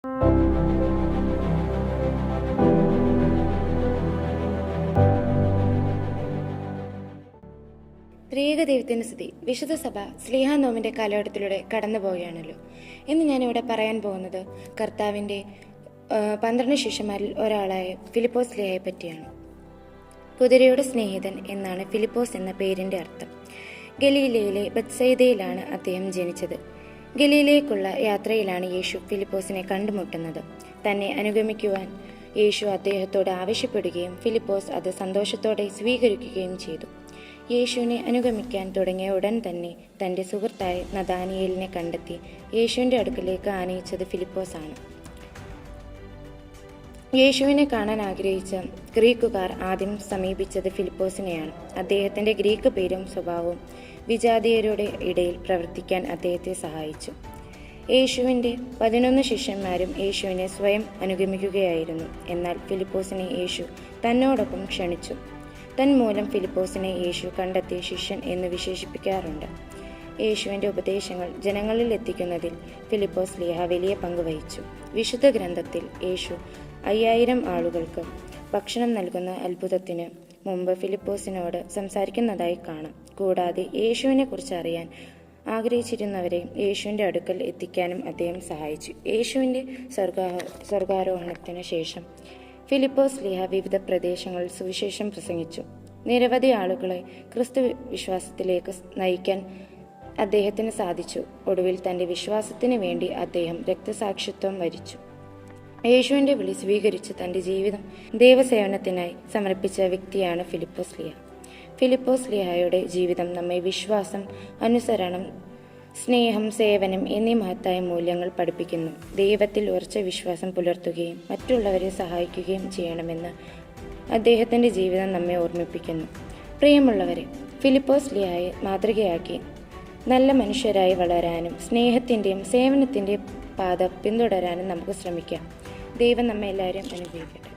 ത്രിയേക ദൈവത്തിന് സ്തുതി. വിശുദ്ധ സഭ സ്ലീഹാ നോമിൻ്റെ കാലഘട്ടത്തിലൂടെ കടന്നു പോവുകയാണല്ലോ. ഇന്ന് ഞാനിവിടെ പറയാൻ പോകുന്നത് കർത്താവിൻ്റെ 12 ശിഷ്യന്മാരിൽ ഒരാളായ ഫിലിപ്പോസ് സ്ലീഹയെ പറ്റിയാണ്. കുതിരയുടെ സ്നേഹിതൻ എന്നാണ് ഫിലിപ്പോസ് എന്ന പേരിൻ്റെ അർത്ഥം. ഗലീലയിലെ ബത്സയിദയിലാണ് അദ്ദേഹം ജനിച്ചത്. ഗലീലയിലേക്കുള്ള യാത്രയിലാണ് യേശു ഫിലിപ്പോസിനെ കണ്ടുമുട്ടുന്നത്. തന്നെ അനുഗമിക്കുവാൻ യേശു അദ്ദേഹത്തോട് ആവശ്യപ്പെടുകയും ഫിലിപ്പോസ് അത് സന്തോഷത്തോടെ സ്വീകരിക്കുകയും ചെയ്തു. യേശുവിനെ അനുഗമിക്കാൻ തുടങ്ങിയ ഉടൻ തന്നെ തൻ്റെ സുഹൃത്തായ നഥാനിയേലിനെ കണ്ടെത്തി യേശുവിൻ്റെ അടുക്കലേക്ക് ആനയിച്ചത് ഫിലിപ്പോസാണ്. യേശുവിനെ കാണാൻ ആഗ്രഹിച്ച ഗ്രീക്കുകാർ ആദ്യം സമീപിച്ചത് ഫിലിപ്പോസിനെയാണ്. അദ്ദേഹത്തിൻ്റെ ഗ്രീക്ക് പേരും സ്വഭാവവും വിജാതീയരുടെ ഇടയിൽ പ്രവർത്തിക്കാൻ അദ്ദേഹത്തെ സഹായിച്ചു. യേശുവിൻ്റെ 11 ശിഷ്യന്മാരും യേശുവിനെ സ്വയം അനുഗമിക്കുകയായിരുന്നു. എന്നാൽ ഫിലിപ്പോസിനെ യേശു തന്നോടൊപ്പം ക്ഷണിച്ചു. തന്മൂലം ഫിലിപ്പോസിനെ യേശു കണ്ടെത്തിയ ശിഷ്യൻ എന്ന് വിശേഷിപ്പിക്കാറുണ്ട്. യേശുവിൻ്റെ ഉപദേശങ്ങൾ ജനങ്ങളിൽ എത്തിക്കുന്നതിൽ ഫിലിപ്പോസ് സ്ലീഹ വലിയ പങ്ക് വഹിച്ചു. വിശുദ്ധ ഗ്രന്ഥത്തിൽ യേശു 5000 ആളുകൾക്ക് ഭക്ഷണം നൽകുന്ന അത്ഭുതത്തിന് മുമ്പ് ഫിലിപ്പോസിനോട് സംസാരിക്കുന്നതായി കാണാം. കൂടാതെ യേശുവിനെ കുറിച്ച് അറിയാൻ ആഗ്രഹിച്ചിരുന്നവരെ യേശുവിൻ്റെ അടുക്കൽ എത്തിക്കാനും അദ്ദേഹം സഹായിച്ചു. യേശുവിൻ്റെ സ്വർഗാരോഹണത്തിന് ശേഷം ഫിലിപ്പോസ് സ്ലീഹ വിവിധ പ്രദേശങ്ങളിൽ സുവിശേഷം പ്രസംഗിച്ചു. നിരവധി ആളുകളെ ക്രിസ്തു വിശ്വാസത്തിലേക്ക് നയിക്കാൻ അദ്ദേഹത്തിന് സാധിച്ചു. ഒടുവിൽ തൻ്റെ വിശ്വാസത്തിന് വേണ്ടി അദ്ദേഹം രക്തസാക്ഷിത്വം വരിച്ചു. യേശുവിൻ്റെ വിളി സ്വീകരിച്ച് തൻ്റെ ജീവിതം ദൈവസേവനത്തിനായി സമർപ്പിച്ച വ്യക്തിയാണ് ഫിലിപ്പോസ് സ്ലീഹ. ഫിലിപ്പോസ് സ്ലീഹയുടെ ജീവിതം നമ്മെ വിശ്വാസം, അനുസരണം, സ്നേഹം, സേവനം എന്നീ മഹത്തായ മൂല്യങ്ങൾ പഠിപ്പിക്കുന്നു. ദൈവത്തിൽ ഉറച്ച വിശ്വാസം പുലർത്തുകയും മറ്റുള്ളവരെ സഹായിക്കുകയും ചെയ്യണമെന്ന് അദ്ദേഹത്തിൻ്റെ ജീവിതം നമ്മെ ഓർമ്മിപ്പിക്കുന്നു. പ്രിയമുള്ളവരെ, ഫിലിപ്പോസ് സ്ലീഹയെ മാതൃകയാക്കി നല്ല മനുഷ്യരായി വളരാനും സ്നേഹത്തിൻ്റെയും സേവനത്തിൻ്റെയും പാത പിന്തുടരാനും നമുക്ക് ശ്രമിക്കാം. ദൈവം നമ്മെ എല്ലാവരെയും അനുഗ്രഹിക്കട്ടെ.